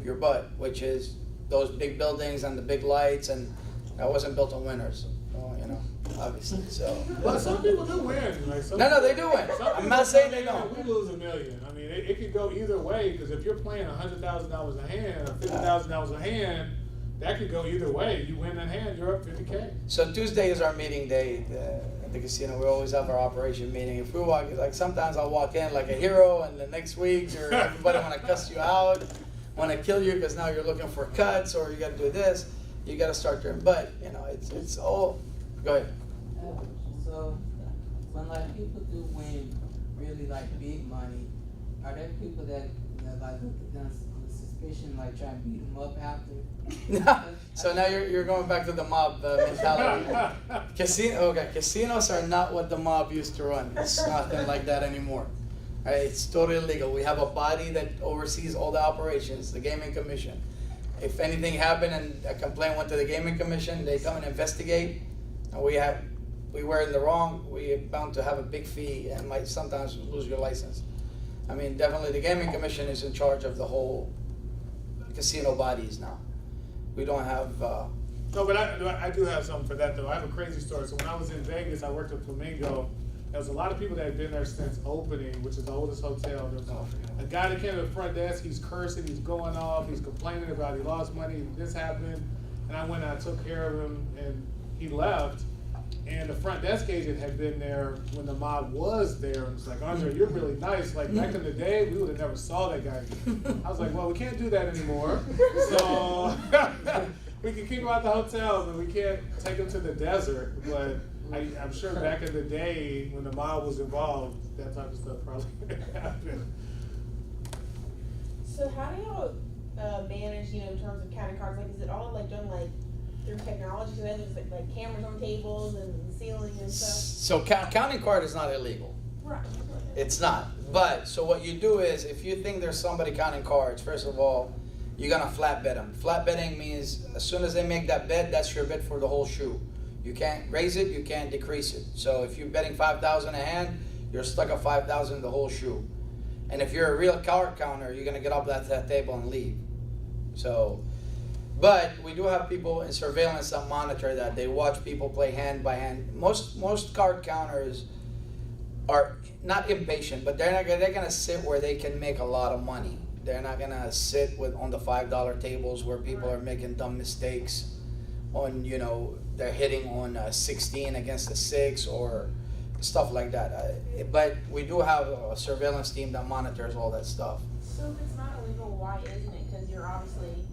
your butt, which is those big buildings and the big lights, and that wasn't built on winners, obviously. So. Well, some people do win. Like No, they do win. I'm not saying they don't. We lose $1 million. I mean, it could go either way because if you're playing $100,000 a hand or $50,000 a hand, that could go either way. You win that hand, you're up $50K. So Tuesday is our meeting day at the casino. We always have our operation meeting. If we walk, like sometimes I'll walk in like a hero, and the next week everybody want to cuss you out, want to kill you because now you're looking for cuts or you got to do this. You got to start doing. But it's all. Go ahead. So when like people do win really like big money, are there people that like look at them with suspicion, like try and beat them up after? So now you're going back to the mob mentality. Casinos are not what the mob used to run. It's nothing like that anymore. Right? It's totally illegal. We have a body that oversees all the operations, the gaming commission. If anything happened and a complaint went to the gaming commission, they come and investigate. And we were in the wrong. We're bound to have a big fee and might sometimes lose your license. I mean, definitely the gaming commission is in charge of the whole casino bodies now. We don't have. No, but I do have something for that though. I have a crazy story. So when I was in Vegas, I worked at Flamingo. There was a lot of people that had been there since opening, which is the oldest hotel. There was a guy that came to the front desk. He's cursing. He's going off. He's complaining about he lost money. This happened, and I went and I took care of him, and he left. And the front desk agent had been there when the mob was there, and was like, Andre, you're really nice. Like back in the day, we would have never saw that guy again. I was like, well, we can't do that anymore. So we can kick him out the hotel, but we can't take him to the desert. But I'm sure back in the day when the mob was involved, that type of stuff probably happened. So how do y'all manage, in terms of counting cards? Like, is it all like done like through technology? So there's like cameras on tables and the ceiling and stuff. So counting card is not illegal. Right. It's not. But so what you do is, if you think there's somebody counting cards, first of all, you're gonna flat bet them. Flat betting means as soon as they make that bet, that's your bet for the whole shoe. You can't raise it, you can't decrease it. So if you're betting 5,000 a hand, you're stuck at 5,000 the whole shoe. And if you're a real card counter, you're gonna get up at that table and leave. So, but we do have people in surveillance that monitor that. They watch people play hand by hand. Most card counters are not impatient, but they're gonna sit where they can make a lot of money. They're not gonna sit on the $5 tables where people are making dumb mistakes on, they're hitting on 16 against the 6 or stuff like that. But we do have a surveillance team that monitors all that stuff. So if it's not illegal, why isn't it? Because you're obviously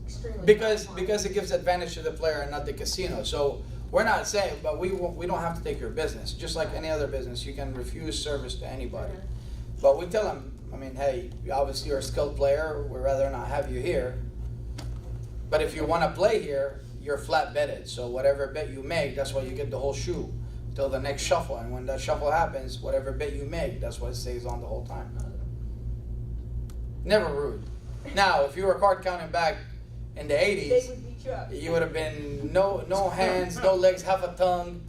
extremely. Because it gives advantage to the player and not the casino. So we're not saying, but we don't have to take your business. Just like any other business, you can refuse service to anybody. But we tell them, hey, obviously you're a skilled player. We'd rather not have you here. But if you want to play here, you're flat betted. So whatever bet you make, that's why you get the whole shoe till the next shuffle. And when that shuffle happens, whatever bet you make, that's what stays on the whole time. Never rude. Now, if you were card counting back in the 80s, They would beat you up. you would have been no hands, no legs, half a tongue.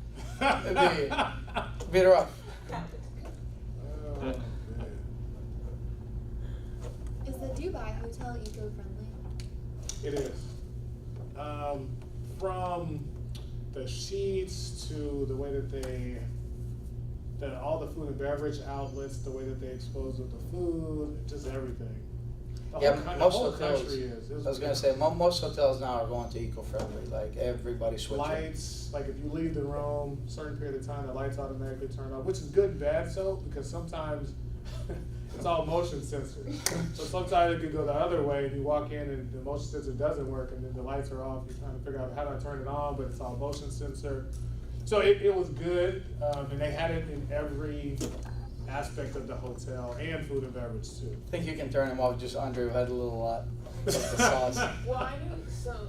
It'd be rough. Oh, man. Is the Dubai hotel eco-friendly? It is. From the sheets to the way that all the food and beverage outlets, the way that they expose with the food, just everything. The whole country is. I was gonna say most hotels now are going to eco-friendly. Like everybody's switching. Lights, like if you leave the room, a certain period of time, the lights automatically turn off, which is good and bad so, because sometimes it's all motion sensor. So sometimes it could go the other way and you walk in and the motion sensor doesn't work and then the lights are off. You're trying to figure out how do I turn it on, but it's all motion sensor. So it was good, and they had it in every aspect of the hotel and food and beverage too. I think you can turn them off. Just Andre had a little lot of the sauce. Well, I know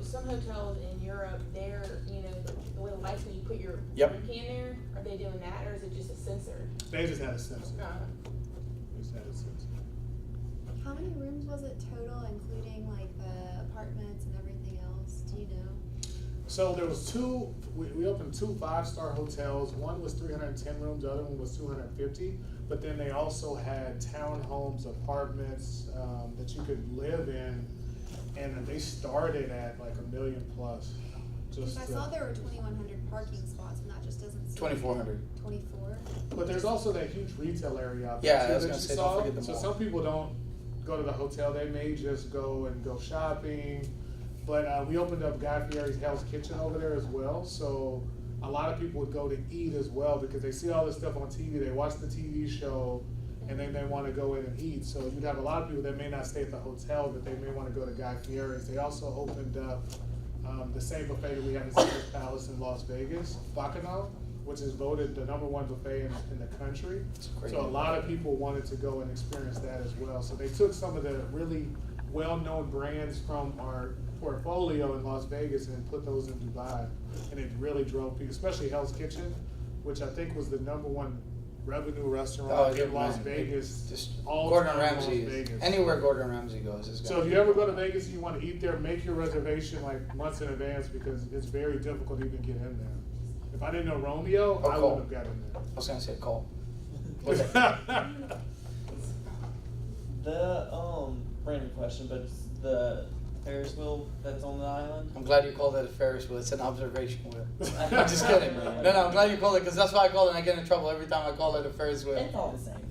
some hotels in Europe, they're, the way the lights when you put your Yep. drink in there, are they doing that or is it just a sensor? They just had a sensor. Uh, They just had a sensor. How many rooms was it total, including like the apartments and everything else? Do you know? So there was we opened 2 5-star hotels. One was 310 rooms, the other one was 250. But then they also had townhomes, apartments that you could live in and they started at like $1 million plus. Because Just I saw there were 2,100 parking spots, and that just doesn't seem. 2,400. 24. but there's also that huge retail area out Yeah, there I was too that gonna you say, don't saw. forget the So mall. some people don't go to the hotel; they may just go shopping. But we opened up Guy Fieri's Hell's Kitchen over there as well. So a lot of people would go to eat as well because they see all this stuff on TV. They watch the TV show, and then they want to go in and eat. So you'd have a lot of people that may not stay at the hotel, but they may want to go to Guy Fieri's. They also opened up the same buffet that we have in Caesar's Palace in Las Vegas, Bacchanal, which is voted the #1 buffet in the country. It's great. So a lot of people wanted to go and experience that as well. So they took some of the really well-known brands from our portfolio in Las Vegas and put those in Dubai, and it really drove people, especially Hell's Kitchen, which I think was the #1 revenue restaurant yeah, in Las man. Vegas. Just all Gordon time Las Ramsay. Vegas. Anywhere Gordon Ramsay goes is So gonna if you ever go to Vegas and you want to eat there, make your reservation like months in advance because it's very difficult to even get in there. If I didn't know Romeo, Oh, I cool. wouldn't have gotten I was gonna say Cole. there. The random question, but it's the Ferris wheel that's on the island. I'm glad you called it a Ferris wheel. It's an observation wheel. I'm just kidding. No, I'm glad you called it because that's why I call it and I get in trouble every time I call it a Ferris wheel. It's all the same.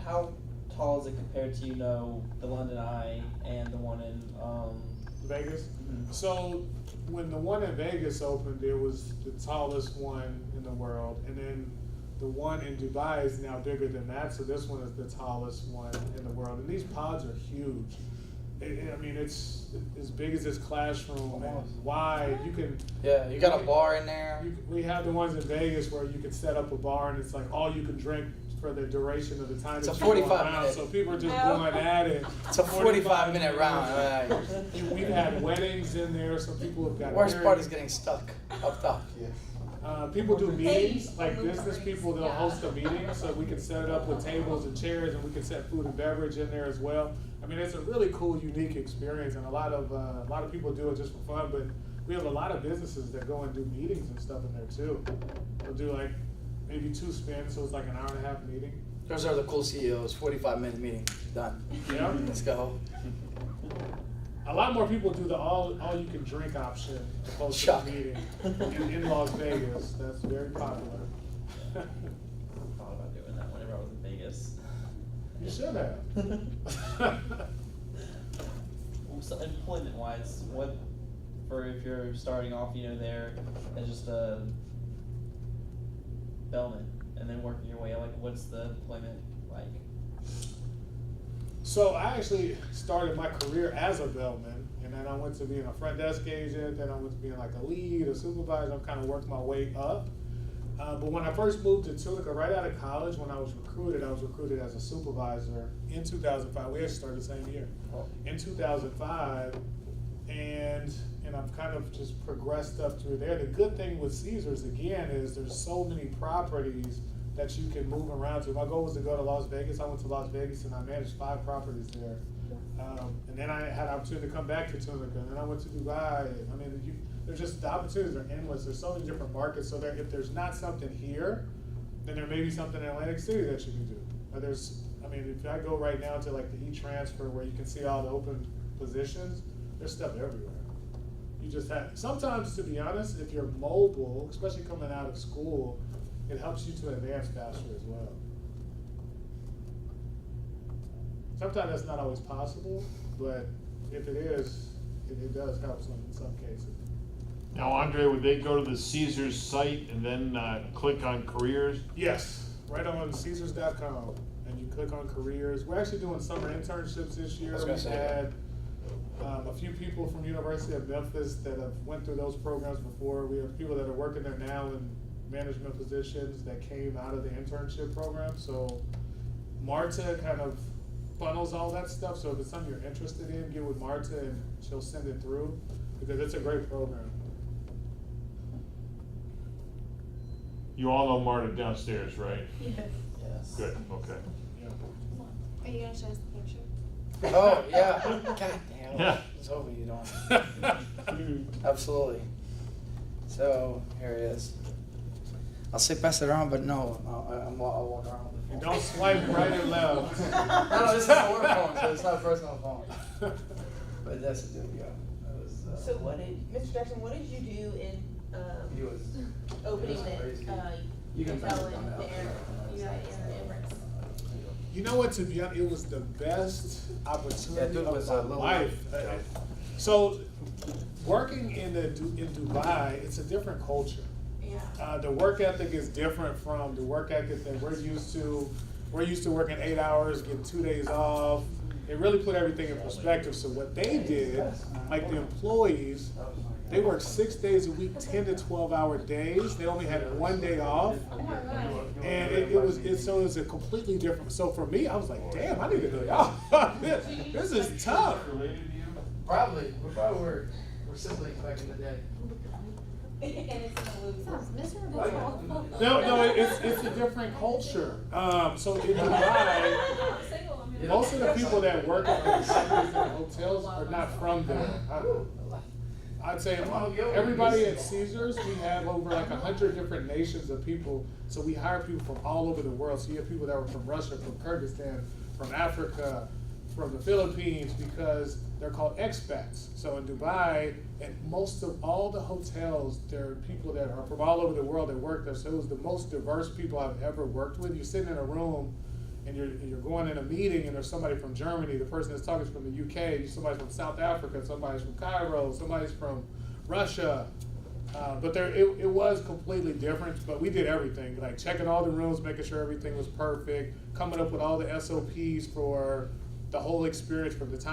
How tall is it compared to the London Eye and the one in Vegas. Mhm. So when the one in Vegas opened, it was the tallest one in the world, and then the one in Dubai is now bigger than that. So this one is the tallest one in the world, and these pods are huge. I mean, it's as big as this classroom and wide. You can. Yeah, you got a bar in there. We have the ones in Vegas where you can set up a bar and it's like all you can drink for the duration of the time. It's that a you're going 45 around. minute. So people are just Oh. going at it. It's a 45-minute round. We've had weddings in there. Some people have got Worst married. part is getting stuck up top. People do meetings, Hey, like on the business parties, people, they'll yeah. host a meeting, so we can set it up with tables and chairs, and we can set food and beverage in there as well. I mean, it's a really cool, unique experience, and a lot of people do it just for fun, but we have a lot of businesses that go and do meetings and stuff in there too. They'll do like maybe 2 spins, so it's like an hour-and-a-half meeting. Those are the cool CEOs. 45-minute meeting. Done. Yeah. Let's go. A lot more people do the all you can drink option opposed to Shock. the meeting in Las Vegas. That's very popular. I thought about doing that whenever I was in Vegas. You should have. So employment wise, what for if you're starting off, there as just a bellman and then working your way up, like what's the employment like? So I actually started my career as a bellman, and then I went to being a front desk agent, then I went to being like a lead, a supervisor. I'm kind of working my way up. But when I first moved to Tunica, right out of college, when I was recruited as a supervisor in 2005. We actually started the same year. In 2005, and I've kind of just progressed up through there. The good thing with Caesars, again, is there's so many properties that you can move around to. My goal was to go to Las Vegas. I went to Las Vegas and I managed 5 properties there. And then I had an opportunity to come back to Tunica, and then I went to Dubai. I mean, there's just, the opportunities are endless. There's so many different markets, so if there's not something here, then there may be something in Atlantic City that you can do. Or if I go right now to like the e-transfer where you can see all the open positions, there's stuff everywhere. You just have, sometimes to be honest, if you're mobile, especially coming out of school, it helps you to advance faster as well. Sometimes that's not always possible, but if it is, it does help in some cases. Now, Andre, would they go to the Caesars site and then click on careers? Yes, right on Caesars.com, and you click on careers. We're actually doing summer internships this year. I was gonna We've say had a few people from University of Memphis that have went through those programs before. We have people that are working there now in management positions that came out of the internship program. So Marta kind of funnels all that stuff. So if it's something you're interested in, get with Marta and she'll send it through because it's a great program. You all know Marta downstairs, right? Yes. Yes. Good, okay. Yeah. Are you gonna show us the picture? Oh, yeah. God damn. Yeah. It's over, you don't. Absolutely. So, here it is. I'll say pass it around, but no, I'll walk around with And the phone. don't swipe right or left. No, this is a work phone, so it's not a personal phone. But that's the deal, yeah. That was, So what did, Mr. Jackson, what did you do in, he was, opening It was crazy. the, You can hotel find it on in the the air, outside. United Emirates? You know what, to be honest, it was the best opportunity dude was a of my little- life. Yeah. So, working in Dubai, it's a different culture. Yeah. The work ethic is different from the work ethic that we're used to. We're used to working 8 hours, getting 2 days off. It really put everything in perspective. So what they did, like the employees, they worked 6 days a week, 10 to 12-hour days. They only had 1 day off. And it was a completely different. So for me, I was like, damn, I need to do y'all. This is tough. Probably, we're siblings back in the day. And it's in the movie. Sounds miserable. No, it's a different culture. So in Dubai, most of the people that work at the facilities and hotels are not from there. I'd say everybody at Caesars, we have over like 100 different nations of people. So we hire people from all over the world. So you have people that were from Russia, from Kyrgyzstan, from Africa, from the Philippines, because they're called expats. So in Dubai, and most of all the hotels, there are people that are from all over the world that work there. So it was the most diverse people I've ever worked with. You're sitting in a room and you're going in a meeting and there's somebody from Germany, the person that's talking is from the UK, somebody's from South Africa, somebody's from Cairo, somebody's from Russia. But it was completely different, but we did everything, like checking all the rooms, making sure everything was perfect, coming up with all the SOPs for the whole experience from the time